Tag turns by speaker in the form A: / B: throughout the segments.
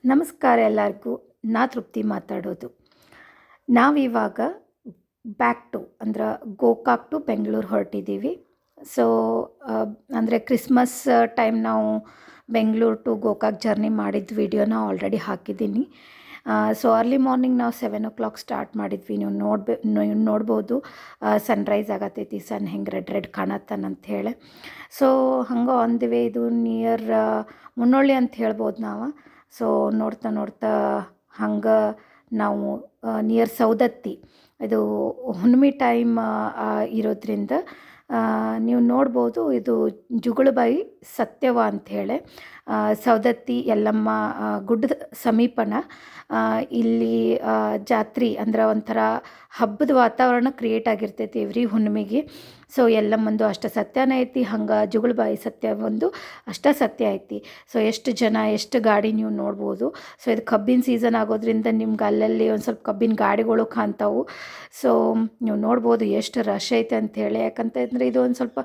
A: ನಮಸ್ಕಾರ ಎಲ್ಲರಿಗೂ. ನಾ ತೃಪ್ತಿ ಮಾತಾಡೋದು. ನಾವಿವಾಗ ಬ್ಯಾಕ್ ಟು ಅಂದ್ರೆ ಗೋಕಾಕ್ ಟು ಬೆಂಗಳೂರು ಹೊರಟಿದ್ದೀವಿ. ಸೊ ಅಂದರೆ ಕ್ರಿಸ್ಮಸ್ ಟೈಮ್ ನಾವು ಬೆಂಗಳೂರು ಟು ಗೋಕಾಕ್ ಜರ್ನಿ ಮಾಡಿದ ವಿಡಿಯೋನ ಆಲ್ರೆಡಿ ಹಾಕಿದ್ದೀನಿ. ಸೊ ಅರ್ಲಿ ಮಾರ್ನಿಂಗ್ ನಾವು 7 o'clock ಸ್ಟಾರ್ಟ್ ಮಾಡಿದ್ವಿ. ನೀವು ನೋಡ್ಬೋದು ಸನ್ರೈಸ್ ಆಗತ್ತೈತಿ, ಸನ್ ಹೆಂಗೆ ರೆಡ್ ರೆಡ್ ಕಾಣತ್ತಾನಂತ ಹೇಳಿ. ಸೊ ಹಂಗೆ ಆನ್ ದಿ ವೇ ಇದು ನಿಯರ್ ಮುನ್ನೋಳಿ ಅಂತ ಹೇಳ್ಬೋದು ನಾವು. ಸೊ ನೋಡ್ತಾ ನೋಡ್ತಾ ಹಂಗೆ ನಾವು ನಿಯರ್ ಸೌದತ್ತಿ, ಇದು ಹುಣ್ಣಿಮೆ ಟೈಮ್ ಇರೋದ್ರಿಂದ ನೀವು ನೋಡ್ಬೋದು ಇದು ಜುಗುಳುಬಾಯಿ ಸತ್ಯವ ಅಂಥೇಳಿ ಸೌದತ್ತಿ ಯಲ್ಲಮ್ಮ ಗುಡ್ಡದ ಸಮೀಪನ ಇಲ್ಲಿ ಜಾತ್ರೆ ಅಂದ್ರೆ ಒಂಥರ ಹಬ್ಬದ ವಾತಾವರಣ ಕ್ರಿಯೇಟ್ ಆಗಿರ್ತೈತಿ ಎವ್ರಿ ಹುಣ್ಣಿಮೆಗೆ. ಸೊ ಯಲ್ಲಮ್ಮಂದು ಅಷ್ಟ ಸತ್ಯನ ಐತಿ, ಹಂಗೆ ಜುಗುಳುಬಾಯಿ ಸತ್ಯ ಒಂದು ಅಷ್ಟ ಸತ್ಯ ಐತಿ. ಸೊ ಎಷ್ಟು ಜನ ಎಷ್ಟು ಗಾಡಿ ನೀವು ನೋಡ್ಬೋದು. ಸೊ ಇದು ಕಬ್ಬಿನ ಸೀಸನ್ ಆಗೋದ್ರಿಂದ ನಿಮ್ಗೆ ಅಲ್ಲಲ್ಲಿ ಒಂದು ಸ್ವಲ್ಪ ಕಬ್ಬಿನ ಗಾಡಿಗಳು ಕಾಣ್ತಾವು. ಸೊ ನೀವು ನೋಡ್ಬೋದು ಎಷ್ಟು ರಶ್ ಐತೆ ಅಂಥೇಳಿ. ಯಾಕಂತಂದರೆ ಇದು ಒಂದು ಸ್ವಲ್ಪ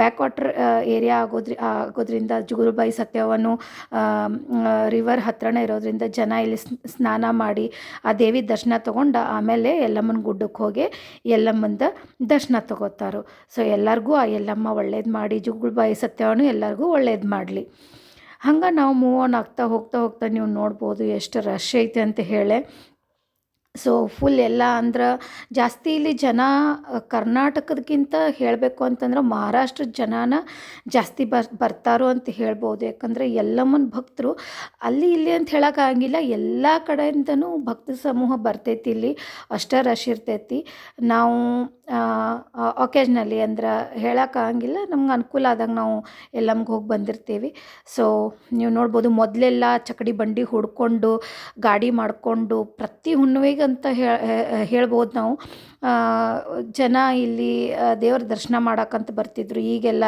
A: ಬ್ಯಾಕ್ ವಾಟ್ರ್ ಏರಿಯಾ ಆಗೋದ್ರಿಂದ ಜುಗುಳುಬಾಯಿ ಸತ್ಯವನ್ನು ರಿವರ್ ಹತ್ರನೇ ಇರೋದ್ರಿಂದ ಜನ ಇಲ್ಲಿ ಸ್ನಾನ ಮಾಡಿ ಆ ದೇವಿ ದರ್ಶನ ತೊಗೊಂಡು ಆಮೇಲೆ ಯಲ್ಲಮ್ಮನ ಗುಡ್ಡಕ್ಕೆ ಹೋಗಿ ಯಲ್ಲಮ್ಮಂದ ದರ್ಶನ ತೊಗೋತಾರೋ. ಸೊ ಎಲ್ಲರಿಗೂ ಆ ಯಲ್ಲಮ್ಮ ಒಳ್ಳೇದು ಮಾಡಿ, ಜುಗುಳುಬಾಯಿ ಸತ್ಯವನ್ನು ಎಲ್ಲರಿಗೂ ಒಳ್ಳೇದು ಮಾಡಲಿ. ಹಂಗೆ ನಾವು ಮೂವ್ ಆನ್ ಆಗ್ತಾ ಹೋಗ್ತಾ ನೀವು ನೋಡ್ಬೋದು ಎಷ್ಟು ರಶ್ ಐತೆ ಅಂತ ಹೇಳಿ. ಸೊ ಫುಲ್ ಎಲ್ಲ ಅಂದ್ರೆ ಜಾಸ್ತಿ ಇಲ್ಲಿ ಜನ ಕರ್ನಾಟಕದಕ್ಕಿಂತ ಹೇಳಬೇಕು ಅಂತಂದ್ರೆ ಮಹಾರಾಷ್ಟ್ರದ ಜನನ ಜಾಸ್ತಿ ಬರ್ತಾರೋ ಅಂತ ಹೇಳ್ಬೋದು. ಯಾಕಂದರೆ ಯಲ್ಲಮ್ಮನ ಭಕ್ತರು ಅಲ್ಲಿ ಇಲ್ಲಿ ಅಂತ ಹೇಳೋಕ್ಕಾಗಿಲ್ಲ, ಎಲ್ಲ ಕಡೆಯಿಂದನೂ ಭಕ್ತ ಸಮೂಹ ಬರ್ತೈತಿ ಇಲ್ಲಿ. ಅಷ್ಟೇ ರಶ್ ಇರ್ತೈತಿ. ನಾವು ಒಕೇಜ್ನಲಿ ಅಂದ್ರೆ ಹೇಳೋಕ್ಕಾಗಿಲ್ಲ, ನಮ್ಗೆ ಅನುಕೂಲ ಆದಾಗ ನಾವು ಯಲ್ಲಮ್ಗೆ ಹೋಗಿ ಬಂದಿರ್ತೀವಿ. ಸೊ ನೀವು ನೋಡ್ಬೋದು ಮೊದಲೆಲ್ಲ ಚಕಡಿ ಬಂಡಿ ಹುಡ್ಕೊಂಡು ಗಾಡಿ ಮಾಡಿಕೊಂಡು ಪ್ರತಿ ಹುಣ್ಣಿಮೆಗೆ ಅಂತ ಹೇಳ್ಬೋದು ನಾವು ಜನ ಇಲ್ಲಿ ದೇವ್ರ ದರ್ಶನ ಮಾಡೋಕ್ಕಂತ ಬರ್ತಿದ್ರು. ಈಗೆಲ್ಲ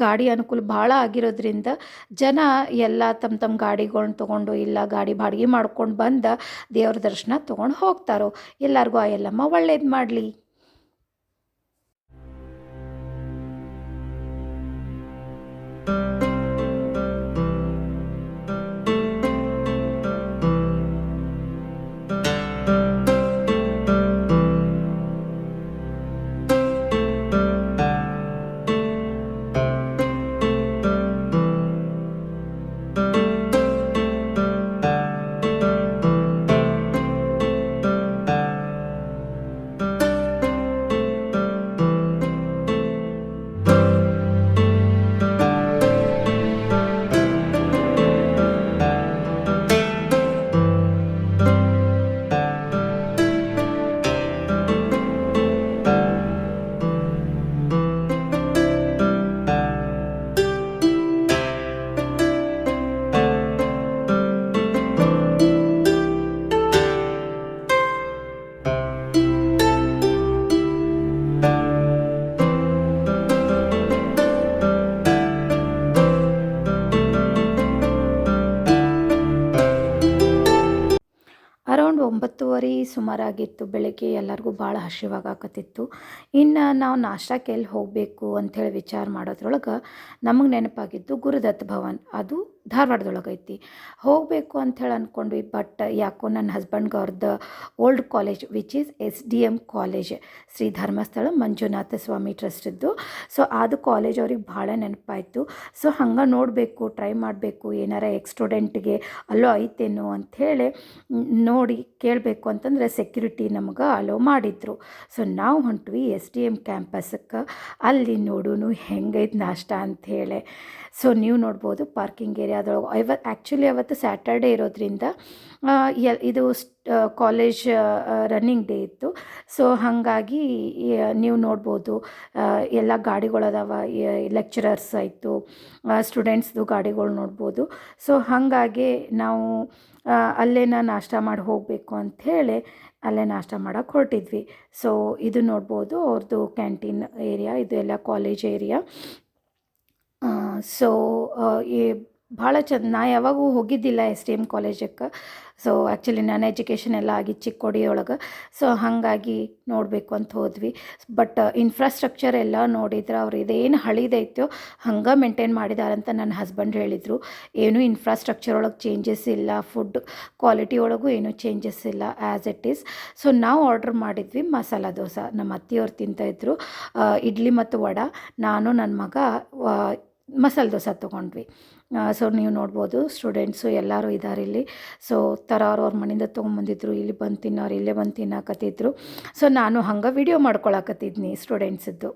A: ಗಾಡಿ ಅನುಕೂಲ ಭಾಳ ಆಗಿರೋದ್ರಿಂದ ಜನ ಎಲ್ಲ ತಮ್ಮ ಗಾಡಿಗಳ್ನ ತೊಗೊಂಡು ಇಲ್ಲ ಗಾಡಿ ಬಾಡಿಗೆ ಮಾಡ್ಕೊಂಡು ಬಂದು ದೇವ್ರ ದರ್ಶನ ತೊಗೊಂಡು ಹೋಗ್ತಾರೋ. ಎಲ್ಲರಿಗೂ ಆ ಯಲ್ಲಮ್ಮ ಒಳ್ಳೇದು ಮಾಡಲಿ. ಅರೌಂಡ್ 9:30 ಸುಮಾರಾಗಿತ್ತು ಬೆಳಗ್ಗೆ. ಎಲ್ಲರಿಗೂ ಭಾಳ ಹಸಿವಾಗಕತ್ತಿತ್ತು. ಇನ್ನು ನಾವು ನಾಷ್ಟಕ್ಕೆ ಎಲ್ಲಿ ಹೋಗಬೇಕು ಅಂಥೇಳಿ ವಿಚಾರ ಮಾಡೋದ್ರೊಳಗೆ ನಮಗೆ ನೆನಪಾಗಿದ್ದು ಗುರುದತ್ ಭವನ್. ಅದು ಧಾರವಾಡದೊಳಗೆ ಐತಿ. ಹೋಗಬೇಕು ಅಂಥೇಳಿ ಅಂದ್ಕೊಂಡ್ವಿ. ಬಟ್ ಯಾಕೋ ನನ್ನ ಹಸ್ಬೆಂಡ್ಗೆ ಅವ್ರದ್ದು old college which is SDM college, Shri Dharmasthala Manjunatha Swamy ಟ್ರಸ್ಟಿದ್ದು. ಸೊ ಅದು ಕಾಲೇಜ್ ಅವ್ರಿಗೆ ಭಾಳ ನೆನಪಾಯಿತು. ಸೊ ಹಂಗೆ ನೋಡಬೇಕು, ಟ್ರೈ ಮಾಡಬೇಕು, ಏನಾರ ಸ್ಟೂಡೆಂಟ್ಗೆ ಅಲ್ಲೋ ಐತೇನೋ ಅಂಥೇಳಿ ನೋಡಿ ಕೇಳಬೇಕು ಅಂತಂದರೆ ಸೆಕ್ಯೂರಿಟಿ ನಮ್ಗೆ ಅಲೋ ಮಾಡಿದರು. ಸೊ ನಾವು ಹೊಂಟ್ವಿ SDM ಕ್ಯಾಂಪಸ್ಗೆ. ಅಲ್ಲಿ ನೋಡೋನು ಹೆಂಗೈತೆ ನಾಷ್ಟ ಅಂಥೇಳಿ. ಸೊ ನೀವು ನೋಡ್ಬೋದು ಪಾರ್ಕಿಂಗ್ ಏರಿಯಾದೊಳಗೆ ಆ್ಯಕ್ಚುಲಿ ಅವತ್ತು ಸ್ಯಾಟರ್ಡೇ ಇರೋದ್ರಿಂದ ಇದು ಕಾಲೇಜ್ ರನ್ನಿಂಗ್ ಡೇ ಇತ್ತು. ಸೊ ಹಾಗಾಗಿ ನೀವು ನೋಡ್ಬೋದು ಎಲ್ಲ ಗಾಡಿಗಳದಾವ, ಲೆಕ್ಚರರ್ಸ್ ಆಯಿತು, ಸ್ಟೂಡೆಂಟ್ಸ್ದು ಗಾಡಿಗಳು ನೋಡ್ಬೋದು. ಸೊ ಹಾಗಾಗಿ ನಾವು ಅಲ್ಲೇನ ನಾಷ್ಟ ಮಾಡಿ ಹೋಗಬೇಕು ಅಂಥೇಳಿ ಅಲ್ಲೇ ನಾಷ್ಟ ಮಾಡೋಕ್ಕೆ ಹೊರಟಿದ್ವಿ. ಸೊ ಇದು ನೋಡ್ಬೋದು ಅವ್ರದ್ದು ಕ್ಯಾಂಟೀನ್ ಏರಿಯಾ, ಇದು ಎಲ್ಲ ಕಾಲೇಜ್ ಏರಿಯಾ. ಸೊ ಈ ಭಾಳ ಚಂದ. ನಾ ಯಾವಾಗೂ ಹೋಗಿದ್ದಿಲ್ಲ STM ಕಾಲೇಜಕ್ಕೆ. ಸೊ ಆ್ಯಕ್ಚುಲಿ ನಾನು ಎಜುಕೇಷನ್ ಎಲ್ಲ ಆಗಿ ಚಿಕ್ಕೋಡಿಯೊಳಗೆ. ಸೊ ಹಾಗಾಗಿ ನೋಡಬೇಕು ಅಂತ ಹೋದ್ವಿ. ಬಟ್ ಇನ್ಫ್ರಾಸ್ಟ್ರಕ್ಚರ್ ಎಲ್ಲ ನೋಡಿದ್ರೆ ಅವ್ರು ಇದೇನು ಹಳಿದೈತೋ ಹಂಗೆ ಮೇಂಟೈನ್ ಮಾಡಿದಾರಂತ ನನ್ನ ಹಸ್ಬೆಂಡ್ ಹೇಳಿದರು. ಏನೂ ಇನ್ಫ್ರಾಸ್ಟ್ರಕ್ಚರ್ ಒಳಗೆ ಚೇಂಜಸ್ ಇಲ್ಲ, ಫುಡ್ ಕ್ವಾಲಿಟಿ ಒಳಗೂ ಏನೂ ಚೇಂಜಸ್ ಇಲ್ಲ, ಆ್ಯಸ್ ಇಟ್ ಈಸ್. ಸೊ ನಾವು ಆರ್ಡ್ರ್ ಮಾಡಿದ್ವಿ ಮಸಾಲ ದೋಸೆ. ನಮ್ಮ ಅತ್ತೆಯವ್ರು ತಿಂತಾಯಿದ್ರು ಇಡ್ಲಿ ಮತ್ತು ವಡೆ. ನಾನು ನನ್ನ ಮಗ ಮಸಾಲೆ ದೋಸೆ ತೊಗೊಂಡ್ವಿ. ಸೊ ನೀವು ನೋಡ್ಬೋದು ಸ್ಟೂಡೆಂಟ್ಸು ಎಲ್ಲರೂ ಇದ್ದಾರೆ ಇಲ್ಲಿ. ಸೊ ಅವ್ರ ಮನೆಯಿಂದ ತೊಗೊಂಬಂದಿದ್ರು, ಇಲ್ಲಿ ಬಂದು ತಿನ್ನೋರು ಇಲ್ಲೇ ಬಂದು ತಿನ್ನಕತ್ತಿದ್ರು. ಸೊ ನಾನು ಹಂಗೆ ವಿಡಿಯೋ ಮಾಡ್ಕೊಳಕತ್ತಿದ್ನಿ ಸ್ಟೂಡೆಂಟ್ಸದ್ದು.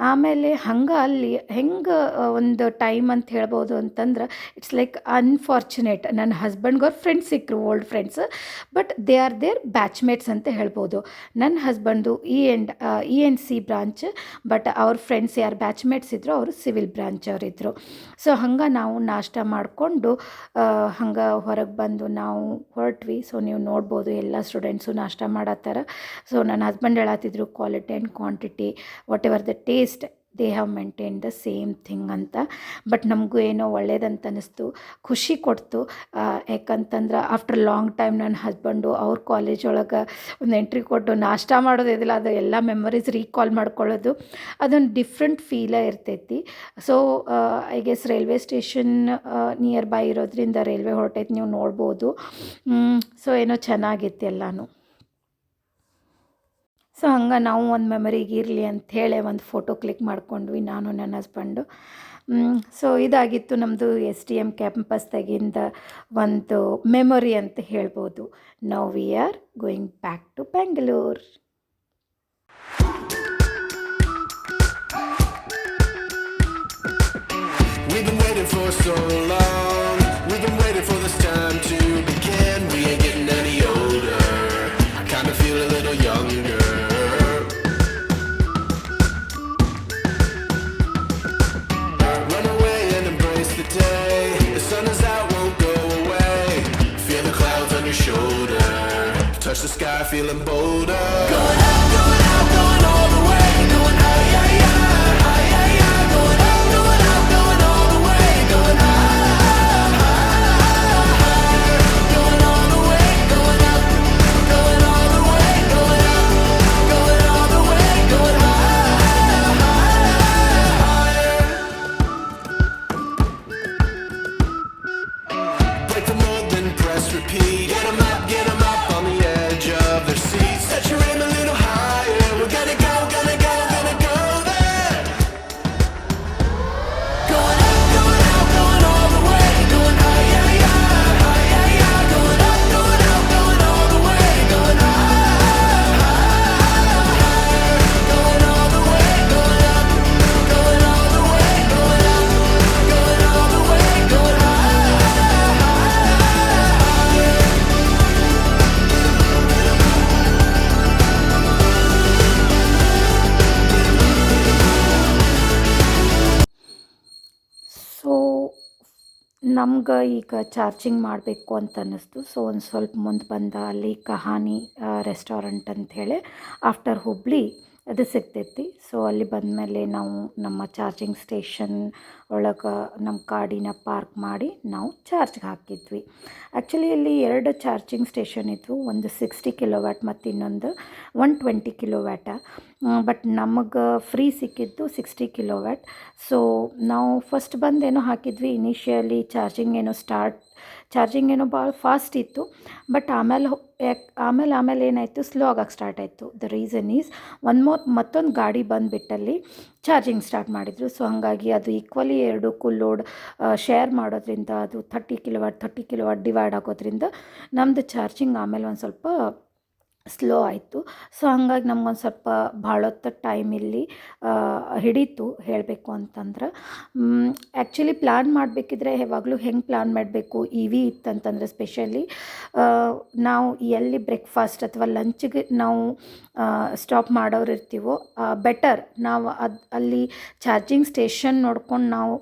A: ಆಮೇಲೆ ಹಂಗೆ ಅಲ್ಲಿ ಹೆಂಗೆ ಒಂದು ಟೈಮ್ ಅಂತ ಹೇಳ್ಬೋದು ಅಂತಂದ್ರೆ, ಇಟ್ಸ್ ಲೈಕ್ ಅನ್ಫಾರ್ಚುನೇಟ್. ನನ್ನ ಹಸ್ಬೆಂಡ್ಗವ್ರ ಫ್ರೆಂಡ್ಸ್ ಸಿಕ್ಕರು, old friends. But they are their batchmates ಅಂತ ಹೇಳ್ಬೋದು. ನನ್ನ ಹಸ್ಬೆಂಡು E&C ಬ್ರಾಂಚ್, ಬಟ್ ಅವ್ರ ಫ್ರೆಂಡ್ಸ್ ಯಾರು ಬ್ಯಾಚ್ಮೇಟ್ಸ್ ಇದ್ದರು ಅವರು ಸಿವಿಲ್ ಬ್ರಾಂಚ್ ಅವರಿದ್ದರು. ಸೊ ಹಂಗೆ ನಾವು ನಾಷ್ಟ ಮಾಡಿಕೊಂಡು ಹಂಗೆ ಹೊರಗೆ ಬಂದು ನಾವು ಹೊರಟ್ವಿ. ಸೊ ನೀವು ನೋಡ್ಬೋದು ಎಲ್ಲ ಸ್ಟೂಡೆಂಟ್ಸು ನಾಷ್ಟ ಮಾಡತ್ತಾರ. ಸೊ ನನ್ನ ಹಸ್ಬೆಂಡ್ ಹೇಳತ್ತಿದ್ರು quality and quantity, whatever the taste they have maintain the same thing ಅಂತ. ಬಟ್ ನಮಗೂ ಏನೋ ಒಳ್ಳೇದಂತ ಅನ್ನಿಸ್ತು, ಖುಷಿ ಕೊಡ್ತು. ಯಾಕಂತಂದ್ರೆ ಆಫ್ಟರ್ ಲಾಂಗ್ ಟೈಮ್ ನನ್ನ ಹಸ್ಬೆಂಡು ಅವ್ರ ಕಾಲೇಜ್ ಒಳಗೆ ಒಂದು ಎಂಟ್ರಿ ಕೊಟ್ಟು ನಾಷ್ಟ ಮಾಡೋದಿದಿಲ್ಲ, ಅದು ಎಲ್ಲ ಮೆಮರೀಸ್ ರೀಕಾಲ್ ಮಾಡ್ಕೊಳ್ಳೋದು ಅದೊಂದು ಡಿಫ್ರೆಂಟ್ ಫೀಲೇ ಇರ್ತೈತಿ. So I guess railway station near by ಇರೋದ್ರಿಂದ ರೈಲ್ವೆ ಹೊರಟೈತಿ, ನೀವು ನೋಡ್ಬೋದು. ಸೊ ಏನೋ ಚೆನ್ನಾಗಿತ್ತು ಎಲ್ಲನೂ. ಸೊ ಹಂಗೆ ನಾವು ಒಂದು ಮೆಮರಿಗೆ ಇರಲಿ ಅಂಥೇಳಿ ಒಂದು ಫೋಟೋ ಕ್ಲಿಕ್ ಮಾಡ್ಕೊಂಡ್ವಿ ನಾನು ನನ್ನ ಹಸ್ಬೆಂಡು. ಸೊ ಇದಾಗಿತ್ತು ನಮ್ಮದು STM ಕ್ಯಾಂಪಸ್ದಾಗಿಂದ ಒಂದು ಮೆಮೊರಿ ಅಂತ ಹೇಳ್ಬೋದು. Now we are going back to Bengaluru.
B: We've been waiting for so long. We've been waiting for this time to begin. We ain't getting any older. I kinda feel a little younger. Run away and embrace the day. The sun is out, won't go away. Feel the clouds on your shoulder. Touch the sky, feeling bolder. Going out, going out, going all the way. Going high, high, high, high, high, high. Going out, going out, going all the way. Going high, high, high. Going all the way, going up. Going all the way, going up. Going all the way, going high, higher. Break the mold, then press repeat. Get 'em up on the edge of their seats. Set your aim a little higher. We're gonna go, gonna go, gonna go there. Going up, going out, going all the way. Going high, high, high, high, high, high. Going up, going out, going all the way. Going high, higher. Going all the way, going up. Going all the way, going up. Going all the way, going higher.
A: So ನಮ್ಗೆ ಈಗ charging ಮಾಡಬೇಕು ಅಂತ ಅನ್ನಿಸ್ತು. So ಒಂದು ಸ್ವಲ್ಪ ಮುಂದೆ ಬಂದ ಅಲ್ಲಿ ಕಹಾನಿ ರೆಸ್ಟೋರೆಂಟ್ ಅಂಥೇಳಿ ಆಫ್ಟರ್ ಹುಬ್ಳಿ ಅದು ಸಿಗ್ತೈತಿ. ಸೊ ಅಲ್ಲಿ ಬಂದಮೇಲೆ ನಾವು ನಮ್ಮ ಚಾರ್ಜಿಂಗ್ ಸ್ಟೇಷನ್ ಒಳಗೆ ನಮ್ಮ ಗಾಡಿನ ಪಾರ್ಕ್ ಮಾಡಿ ನಾವು ಚಾರ್ಜ್ಗೆ ಹಾಕಿದ್ವಿ. ಆ್ಯಕ್ಚುಲಿ ಇಲ್ಲಿ 2 ಚಾರ್ಜಿಂಗ್ ಸ್ಟೇಷನ್ ಇದ್ವು, ಒಂದು 60 ಕಿಲೋವ್ಯಾಟ್ ಮತ್ತು ಇನ್ನೊಂದು 120 ಕಿಲೋವ್ಯಾಟ. ಬಟ್ ನಮಗೆ ಫ್ರೀ ಸಿಕ್ಕಿದ್ದು 60 ಕಿಲೋವ್ಯಾಟ್. ಸೊ ನಾವು ಫಸ್ಟ್ ಬಂದೇನೋ ಹಾಕಿದ್ವಿ, ಇನಿಷಿಯಲಿ ಚಾರ್ಜಿಂಗ್ ಏನೋ ಭಾಳ ಫಾಸ್ಟ್ ಇತ್ತು. ಬಟ್ ಆಮೇಲೆ ಏನಾಯಿತು, ಸ್ಲೋ ಆಗಕ್ಕೆ ಸ್ಟಾರ್ಟ್ ಆಯಿತು. ದ ರೀಸನ್ ಈಸ್ ಮತ್ತೊಂದು ಗಾಡಿ ಬಂದುಬಿಟ್ಟಲ್ಲಿ ಚಾರ್ಜಿಂಗ್ ಸ್ಟಾರ್ಟ್ ಮಾಡಿದರು. ಸೊ ಹಾಗಾಗಿ ಅದು ಈಕ್ವಲಿ ಎರಡಕ್ಕೂ ಲೋಡ್ ಶೇರ್ ಮಾಡೋದ್ರಿಂದ ಅದು 30 ಕಿಲೋವ್ಯಾಟ್ ಡಿವೈಡ್ ಆಗೋದ್ರಿಂದ ನಮ್ಮದು ಚಾರ್ಜಿಂಗ್ ಆಮೇಲೆ ಒಂದು ಸ್ವಲ್ಪ ಸ್ಲೋ ಆಯಿತು. ಸೊ ಹಂಗಾಗಿ ನಮ್ಗೊಂದು ಸ್ವಲ್ಪ ಭಾಳ ಹೊತ್ತು ಟೈಮ್ ಇಲ್ಲಿ ಹಿಡೀತು ಹೇಳಬೇಕು ಅಂತಂದ್ರೆ. ಆ್ಯಕ್ಚುಲಿ ಪ್ಲ್ಯಾನ್ ಮಾಡಬೇಕಿದ್ರೆ ಯಾವಾಗಲೂ ಹೆಂಗೆ ಪ್ಲ್ಯಾನ್ ಮಾಡಬೇಕು, EV ಇತ್ತಂತಂದರೆ ಸ್ಪೆಷಲಿ ನಾವು ಎಲ್ಲಿ ಬ್ರೇಕ್ಫಾಸ್ಟ್ ಅಥವಾ ಲಂಚ್ಗೆ ನಾವು ಸ್ಟಾಪ್ ಮಾಡೋರು ಇರ್ತೀವೋ ಬೆಟರ್ ನಾವು ಅಲ್ಲಿ ಚಾರ್ಜಿಂಗ್ ಸ್ಟೇಷನ್ ನೋಡ್ಕೊಂಡು ನಾವು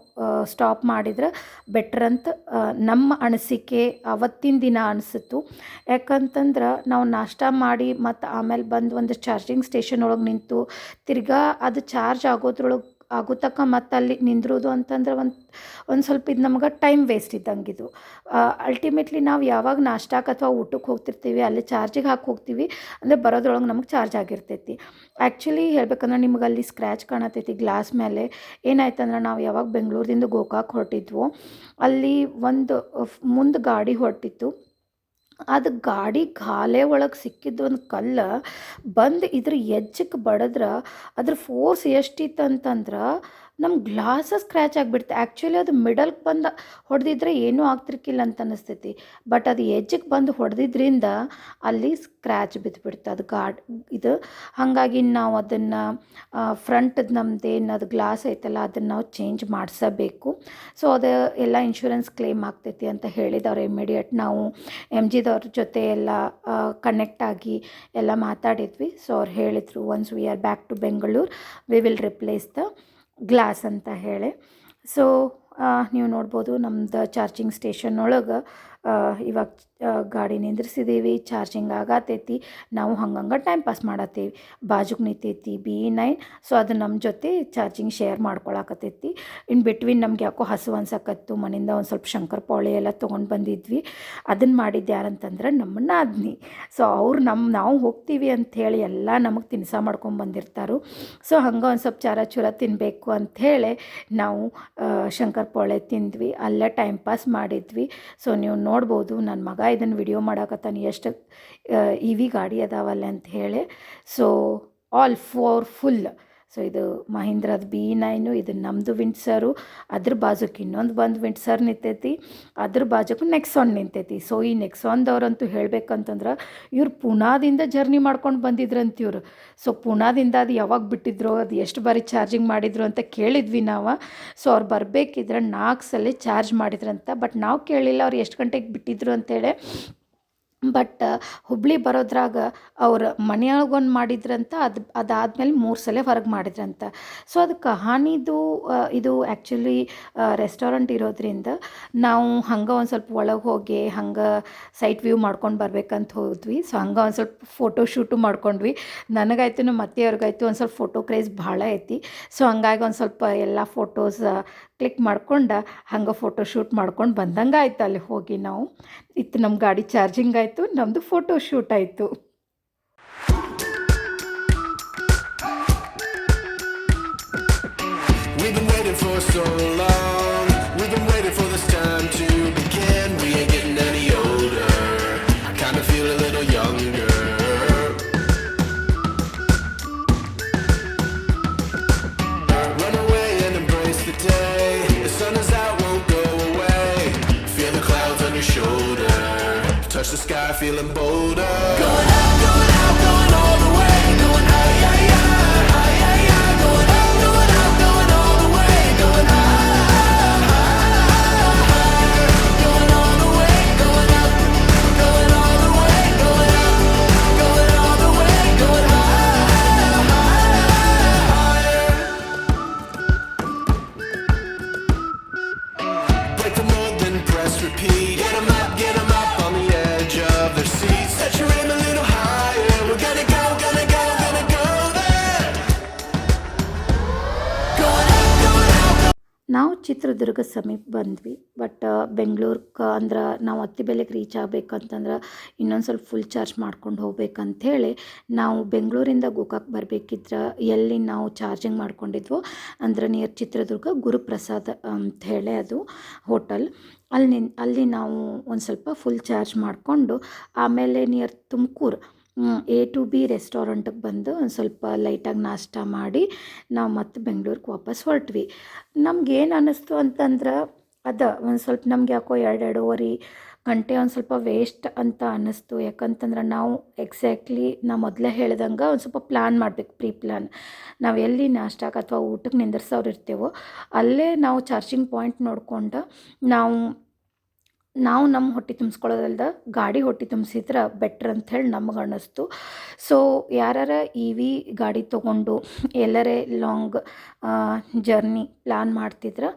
A: ಸ್ಟಾಪ್ ಮಾಡಿದ್ರೆ ಬೆಟ್ರ್ ಅಂತ ನಮ್ಮ ಅನಿಸಿಕೆ ಅವತ್ತಿನ ದಿನ ಅನಿಸಿತು. ಯಾಕಂತಂದ್ರೆ ನಾವು ನಾಷ್ಟ ಮಾಡಿ ಮತ್ತು ಆಮೇಲೆ ಬಂದು ಒಂದು ಚಾರ್ಜಿಂಗ್ ಸ್ಟೇಷನ್ ಒಳಗೆ ನಿಂತು ತಿರ್ಗಾ ಅದು ಚಾರ್ಜ್ ಆಗೋದ್ರೊಳಗೆ ಆಗೋ ತನಕ ಮತ್ತೆ ಅಲ್ಲಿ ನಿಂದ್ರೋದು ಅಂತಂದ್ರೆ ಒಂದು ಸ್ವಲ್ಪ ಇದು ನಮ್ಗೆ ಟೈಮ್ ವೇಸ್ಟ್ ಇದ್ದಂಗೆ ಇದು. ಅಲ್ಟಿಮೇಟ್ಲಿ ನಾವು ಯಾವಾಗ ನಾಷ್ಟಾಕ್ಕೆ ಅಥವಾ ಊಟಕ್ಕೆ ಹೋಗ್ತಿರ್ತೀವಿ ಅಲ್ಲಿ ಚಾರ್ಜಿಗೆ ಹಾಕಿ ಹೋಗ್ತೀವಿ ಅಂದರೆ ಬರೋದ್ರೊಳಗೆ ನಮಗೆ ಚಾರ್ಜ್ ಆಗಿರ್ತೈತಿ. ಆ್ಯಕ್ಚುಲಿ ಹೇಳ್ಬೇಕಂದ್ರೆ ನಿಮ್ಗೆ ಅಲ್ಲಿ ಸ್ಕ್ರ್ಯಾಚ್ ಕಾಣತೈತಿ ಗ್ಲಾಸ್ ಮೇಲೆ. ಏನಾಯ್ತಂದ್ರೆ ನಾವು ಯಾವಾಗ ಬೆಂಗಳೂರಿಂದ ಗೋಕಾಕ್ ಹೊರಟಿದ್ವೋ ಅಲ್ಲಿ ಒಂದು ಮುಂದೆ ಗಾಡಿ ಹೊರಟಿತ್ತು. ಅದು ಗಾಡಿ ಗಾಲೆ ಒಳಗೆ ಸಿಕ್ಕಿದ್ದು ಒಂದು ಕಲ್ಲು ಬಂದು ಇದ್ರ ಎಜ್ಜಕ್ಕೆ ಬಡದ್ರೆ ಅದ್ರ ಫೋರ್ಸ್ ಎಷ್ಟಿತ್ತು ಅಂತಂದ್ರೆ ನಮ್ಮ ಗ್ಲಾಸ ಸ್ಕ್ರ್ಯಾಚ್ ಆಗಿಬಿಡ್ತು. ಆ್ಯಕ್ಚುಲಿ ಅದು ಮಿಡಲ್ಗೆ ಬಂದು ಹೊಡೆದಿದ್ರೆ ಏನೂ ಆಗ್ತಿರ್ಕಿಲ್ಲ ಅಂತ ಅನ್ನಿಸ್ತೈತಿ. ಬಟ್ ಅದು ಎಜ್ಜಿಗೆ ಬಂದು ಹೊಡೆದಿದ್ರಿಂದ ಅಲ್ಲಿ ಸ್ಕ್ರ್ಯಾಚ್ ಬಿದ್ದುಬಿಡ್ತು ಅದು ಇದು. ಹಾಗಾಗಿ ನಾವು ಅದನ್ನು ಫ್ರಂಟದ್ದು ನಮ್ಮದೇನು ಅದು ಗ್ಲಾಸ್ ಐತಲ್ಲ ಅದನ್ನು ನಾವು ಚೇಂಜ್ ಮಾಡಿಸಬೇಕು. ಸೊ ಅದು ಎಲ್ಲ ಇನ್ಶೂರೆನ್ಸ್ ಕ್ಲೇಮ್ ಆಗ್ತೈತಿ ಅಂತ ಹೇಳಿದವ್ರು ಇಮಿಡಿಯೇಟ್ ನಾವು MGದವ್ರ ಜೊತೆ ಎಲ್ಲ ಕನೆಕ್ಟ್ ಆಗಿ ಎಲ್ಲ ಮಾತಾಡಿದ್ವಿ. ಸೊ ಅವ್ರು ಹೇಳಿದರು once we are back to Bengaluru we will replace the glass ಅಂತ ಹೇಳಿ. ಸೊ ನೀವು ನೋಡ್ಬೋದು ನಮ್ದು ಚಾರ್ಜಿಂಗ್ ಸ್ಟೇಷನ್ ಒಳಗೆ ಇವಾಗ ಗಾಡಿ ನಿಂದ್ರಿಸಿದ್ದೀವಿ, ಚಾರ್ಜಿಂಗ್ ಆಗತೈತಿ. ನಾವು ಹಂಗಂಗೆ ಟೈಮ್ ಪಾಸ್ ಮಾಡತ್ತೀವಿ. ಬಾಜುಗೆ ನಿಂತೈತಿ BE9. ಸೊ ಅದು ನಮ್ಮ ಜೊತೆ ಚಾರ್ಜಿಂಗ್ ಶೇರ್ ಮಾಡ್ಕೊಳಕತ್ತೈತಿ. ಇನ್ ಬಿಟ್ವೀನ್ ನಮ್ಗೆ ಯಾಕೋ ಹಸು ಅನ್ಸಕತ್ತು, ಮನೆಯಿಂದ ಒಂದು ಸ್ವಲ್ಪ ಶಂಕರಪಾಳಿ ಎಲ್ಲ ತೊಗೊಂಡು ಬಂದಿದ್ವಿ. ಅದನ್ನು ಮಾಡಿದ್ದು ಯಾರಂತಂದ್ರೆ ನಮ್ಮ ನಾದ್ನಿ. ಸೊ ಅವ್ರು ನಾವು ಹೋಗ್ತೀವಿ ಅಂಥೇಳಿ ಎಲ್ಲ ನಮಗೆ ತಿನ್ಸ ಮಾಡ್ಕೊಂಡು ಬಂದಿರ್ತಾರೆ. ಸೊ ಹಂಗೆ ಒಂದು ಸ್ವಲ್ಪ ಚೂರ ತಿನ್ನಬೇಕು ಅಂಥೇಳಿ ನಾವು ಶಂಕರಪಾಳೆ ತಿಂದ್ವಿ, ಅಲ್ಲೇ ಟೈಮ್ ಪಾಸ್ ಮಾಡಿದ್ವಿ. ಸೊ ನೀವು ನೋಡ್ಬೋದು ನನ್ನ ಮಗ ಇದನ್ನು ವಿಡಿಯೋ ಮಾಡಾಕತ್ತಾನೆ ಎಷ್ಟು EV ಗಾಡಿ ಅದಾವಲ್ಲ ಅಂತ ಹೇಳಿ. So all 4 full. ಸೊ ಇದು ಮಹೀಂದ್ರದ BE9, ಇದು ನಮ್ಮದು ವಿಂಡ್ಸರು. ಅದ್ರ ಬಾಜುಕ್ಕೆ ಇನ್ನೊಂದು ಬಂದು ವಿಂಡ್ಸರ್ ನಿಂತೈತಿ, ಅದ್ರ ಬಾಜುಕ್ಕೆ ನೆಕ್ಸಾನ್ ನಿಂತೈತಿ. ಸೊ ಈ ನೆಕ್ಸಾನ್ದವ್ರಂತೂ ಹೇಳಬೇಕಂತಂದ್ರೆ ಇವ್ರು ಪುಣಾದಿಂದ ಜರ್ನಿ ಮಾಡ್ಕೊಂಡು ಬಂದಿದ್ರಂತ ಇವರು. ಸೊ ಪುಣಾದಿಂದ ಅದು ಯಾವಾಗ ಬಿಟ್ಟಿದ್ರು, ಅದು ಎಷ್ಟು ಬಾರಿ ಚಾರ್ಜಿಂಗ್ ಮಾಡಿದ್ರು ಅಂತ ಕೇಳಿದ್ವಿ ನಾವು. ಸೊ ಅವ್ರು ಬರಬೇಕಿದ್ರೆ 4 ಸಲ ಚಾರ್ಜ್ ಮಾಡಿದ್ರಂತ. ಬಟ್ ನಾವು ಕೇಳಿಲ್ಲ ಅವ್ರು ಎಷ್ಟು ಗಂಟೆಗೆ ಬಿಟ್ಟಿದ್ರು ಅಂತೇಳಿ. ಬಟ್ ಹುಬ್ಳಿ ಬರೋದ್ರಾಗ ಅವ್ರು ಮನೆಯೊಳಗೊಂದು ಮಾಡಿದ್ರಂತ, ಅದಾದಮೇಲೆ 3 ಸಲ ಹೊರಗೆ ಮಾಡಿದ್ರಂತ. ಸೊ ಅದು ಕಹಾನಿದು ಇದು ಆ್ಯಕ್ಚುಲಿ ರೆಸ್ಟೋರೆಂಟ್ ಇರೋದ್ರಿಂದ ನಾವು ಹಂಗೆ ಒಂದು ಸ್ವಲ್ಪ ಒಳಗೆ ಹೋಗಿ ಹಂಗೆ ಸೈಟ್ ವ್ಯೂ ಮಾಡ್ಕೊಂಡು ಬರ್ಬೇಕಂತ ಹೋದ್ವಿ. ಸೊ ಹಂಗೆ ಒಂದು ಸ್ವಲ್ಪ ಫೋಟೋ ಶೂಟು ಮಾಡ್ಕೊಂಡ್ವಿ. ನನಗಾಯ್ತು ನಮ್ಮ ಅತ್ತೆಯವ್ರಿಗಾಯ್ತು ಒಂದು ಸ್ವಲ್ಪ ಫೋಟೋ ಕ್ರೇಜ್ ಭಾಳ ಐತಿ. ಸೊ ಹಂಗಾಗಿ ಒಂದು ಸ್ವಲ್ಪ ಎಲ್ಲ ಫೋಟೋಸ್ ಕ್ಲಿಕ್ ಮಾಡ್ಕೊಂಡು ಹಂಗೆ ಫೋಟೋ ಶೂಟ್ ಮಾಡ್ಕೊಂಡು ಬಂದಂಗೆ ಆಯ್ತು. ಅಲ್ಲಿ ಹೋಗಿ ನಾವು ಇತ್ತು ನಮ್ಮ ಗಾಡಿ ಚಾರ್ಜಿಂಗ್ ಆಯಿತು, ನಮ್ಮದು ಫೋಟೋ ಶೂಟ್ ಆಯಿತು.
B: We've been waiting for so long. We've been waiting for this time to begin. We ain't getting any older. I kinda feel a little younger. Run away and embrace the day. The sun is out, won't go away. Feel the clouds on your shoulder. Touch the sky, feeling bolder. Going out, going all the way. Going high, yeah, yeah, high, yeah, yeah. Going out, going all the way. Going high, going all the way. Going up, going all the way. Going up, going all the way. Going higher. Break the mold, then press repeat. Get 'em up on the edge of their seats. Set your aim a little higher. We're gonna go there. Going out.
A: ನಾವು ಚಿತ್ರದುರ್ಗ ಸಮೀಪ ಬಂದ್ವಿ. But ಬೆಂಗಳೂರಿಗೆ ಅಂದ್ರೆ ನಾವು ಅತ್ತಿಬೆಲೆಗೆ reach ಆಗಬೇಕಂತಂದ್ರೆ ಇನ್ನೊಂದು ಸ್ವಲ್ಪ full charge ಮಾಡ್ಕೊಂಡು ಹೋಗ್ಬೇಕಂಥೇಳಿ ನಾವು ಬೆಂಗಳೂರಿಂದ ಗೋಕಾಕ್ ಬರಬೇಕಿದ್ರೆ ಎಲ್ಲಿ ನಾವು ಚಾರ್ಜಿಂಗ್ ಮಾಡ್ಕೊಂಡಿದ್ವೋ ಅಂದ್ರೆ ನಿಯರ್ ಚಿತ್ರದುರ್ಗ ಗುರುಪ್ರಸಾದ್ ಅಂಥೇಳಿ ಅದು ಹೋಟೆಲ್, ಅಲ್ಲಿ ನಾವು ಒಂದು ಸ್ವಲ್ಪ ಫುಲ್ ಚಾರ್ಜ್ ಮಾಡಿಕೊಂಡು ಆಮೇಲೆ near Tumakuru A to B ರೆಸ್ಟೋರೆಂಟಿಗೆ ಬಂದು ಒಂದು ಸ್ವಲ್ಪ ಲೈಟಾಗಿ ನಾಷ್ಟ ಮಾಡಿ ನಾವು ಮತ್ತೆ ಬೆಂಗಳೂರಿಗೆ ವಾಪಸ್ ಹೊರಟ್ವಿ. ನಮಗೇನು ಅನ್ನಿಸ್ತು ಅಂತಂದ್ರೆ ಒಂದು ಸ್ವಲ್ಪ ನಮ್ಗೆ ಯಾಕೋ 2-2.5 ಗಂಟೆ ಒಂದು ಸ್ವಲ್ಪ ವೇಸ್ಟ್ ಅಂತ ಅನ್ನಿಸ್ತು. ಯಾಕಂತಂದ್ರೆ ನಾವು ಎಕ್ಸಾಕ್ಟ್ಲಿ ನಾ ಮೊದಲೇ ಹೇಳ್ದಂಗೆ ಒಂದು ಸ್ವಲ್ಪ ಪ್ಲ್ಯಾನ್ ಮಾಡಬೇಕು, ಪ್ರೀ ಪ್ಲ್ಯಾನ್. ನಾವು ಎಲ್ಲಿ ನಾಷ್ಟಕ್ಕೆ ಅಥವಾ ಊಟಕ್ಕೆ ನಿಂದಿರ್ಸೋರು ಇರ್ತೇವೋ ಅಲ್ಲೇ ನಾವು ಚಾರ್ಜಿಂಗ್ ಪಾಯಿಂಟ್ ನೋಡ್ಕೊಂಡು ನಾವು ನಾವು ನಮ್ಮ ಹೊಟ್ಟೆ ತುಂಬಿಸ್ಕೊಳ್ಳೋದಲ್ದ ಗಾಡಿ ಹೊಟ್ಟೆ ತುಂಬಿಸಿದ್ರೆ ಬೆಟ್ರ್ ಅಂಥೇಳಿ ನಮಗೆ ಅನ್ನಿಸ್ತು. ಸೊ ಯಾರಾರ ಇ ವಿ ಗಾಡಿ ತೊಗೊಂಡು ಎಲ್ಲರೇ ಲಾಂಗ್ ಜರ್ನಿ ಪ್ಲ್ಯಾನ್ ಮಾಡ್ತಿದ್ರೆ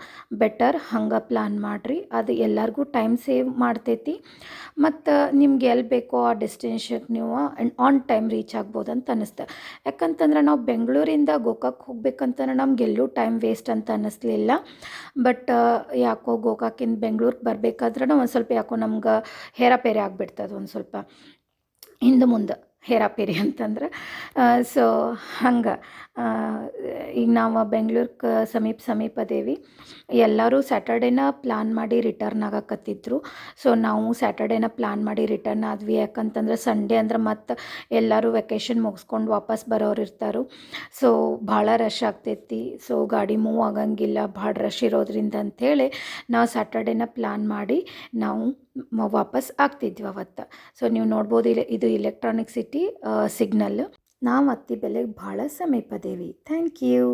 A: ಬೆಟರ್ ಹಂಗೆ ಪ್ಲ್ಯಾನ್ ಮಾಡಿರಿ. ಅದು ಎಲ್ಲರಿಗೂ ಟೈಮ್ ಸೇವ್ ಮಾಡ್ತೈತಿ ಮತ್ತು ನಿಮ್ಗೆ ಎಲ್ಲಿ ಬೇಕೋ ಆ ಡೆಸ್ಟಿನೇಷನ್ಗೆ ನೀವು ಆನ್ ಟೈಮ್ ರೀಚ್ ಆಗ್ಬೋದು ಅಂತ ಅನ್ನಿಸ್ತು. ಯಾಕಂತಂದ್ರೆ ನಾವು ಬೆಂಗಳೂರಿಂದ ಗೋಕಾಕ್ ಹೋಗ್ಬೇಕಂತಂದ್ರೆ ನಮಗೆಲ್ಲೂ ಟೈಮ್ ವೇಸ್ಟ್ ಅಂತ ಅನ್ನಿಸ್ಲಿಲ್ಲ. ಬಟ್ ಯಾಕೋ ಗೋಕಾಕಿಂದ ಬೆಂಗ್ಳೂರಿಗೆ ಬರಬೇಕಾದ್ರೆ ಒಂದು ಸ್ವಲ್ಪ ಯಾಕೋ ನಮ್ಗೆ ಹೇರಾಪೇರಿ ಆಗಿಬಿಡ್ತದೆ, ಒಂದು ಸ್ವಲ್ಪ ಹಿಂದೆ ಮುಂದೆ ಹೇರಾಪೇರಿ ಅಂತಂದ್ರೆ. ಸೊ ಹಂಗೆ ಈಗ ನಾವು ಬೆಂಗ್ಳೂರಿಗೆ ಸಮೀಪ ಅದೇವಿ. ಎಲ್ಲರೂ ಸ್ಯಾಟರ್ಡೇನ ಪ್ಲ್ಯಾನ್ ಮಾಡಿ ರಿಟರ್ನ್ ಆಗಕತ್ತಿದ್ರು. ಸೊ ನಾವು ಸ್ಯಾಟರ್ಡೇನ ಪ್ಲ್ಯಾನ್ ಮಾಡಿ ರಿಟರ್ನ್ ಆದ್ವಿ. ಯಾಕಂತಂದ್ರೆ ಸಂಡೇ ಅಂದ್ರೆ ಮತ್ತು ಎಲ್ಲರೂ ವೆಕೇಷನ್ ಮುಗಿಸ್ಕೊಂಡು ವಾಪಸ್ ಬರೋರು ಇರ್ತಾರೆ. ಸೊ ಭಾಳ ರಶ್ ಆಗ್ತೈತಿ. ಸೊ ಗಾಡಿ ಮೂವ್ ಆಗಂಗಿಲ್ಲ ಭಾಳ ರಶ್ ಇರೋದ್ರಿಂದ ಅಂಥೇಳಿ ನಾವು ಸ್ಯಾಟರ್ಡೇನ ಪ್ಲ್ಯಾನ್ ಮಾಡಿ ನಾವು ವಾಪಸ್ ಆಗ್ತಿದ್ವಿ ಅವತ್ತು. ಸೊ ನೀವು ನೋಡ್ಬೋದು ಇದು ಇಲೆಕ್ಟ್ರಾನಿಕ್ ಸಿಟಿ ಸಿಗ್ನಲ್. ನಾವು ಅತ್ತಿ ಬೆಲೆಗೆ ಭಾಳ ಸಮೀಪ ಅದೇವಿ. Thank you.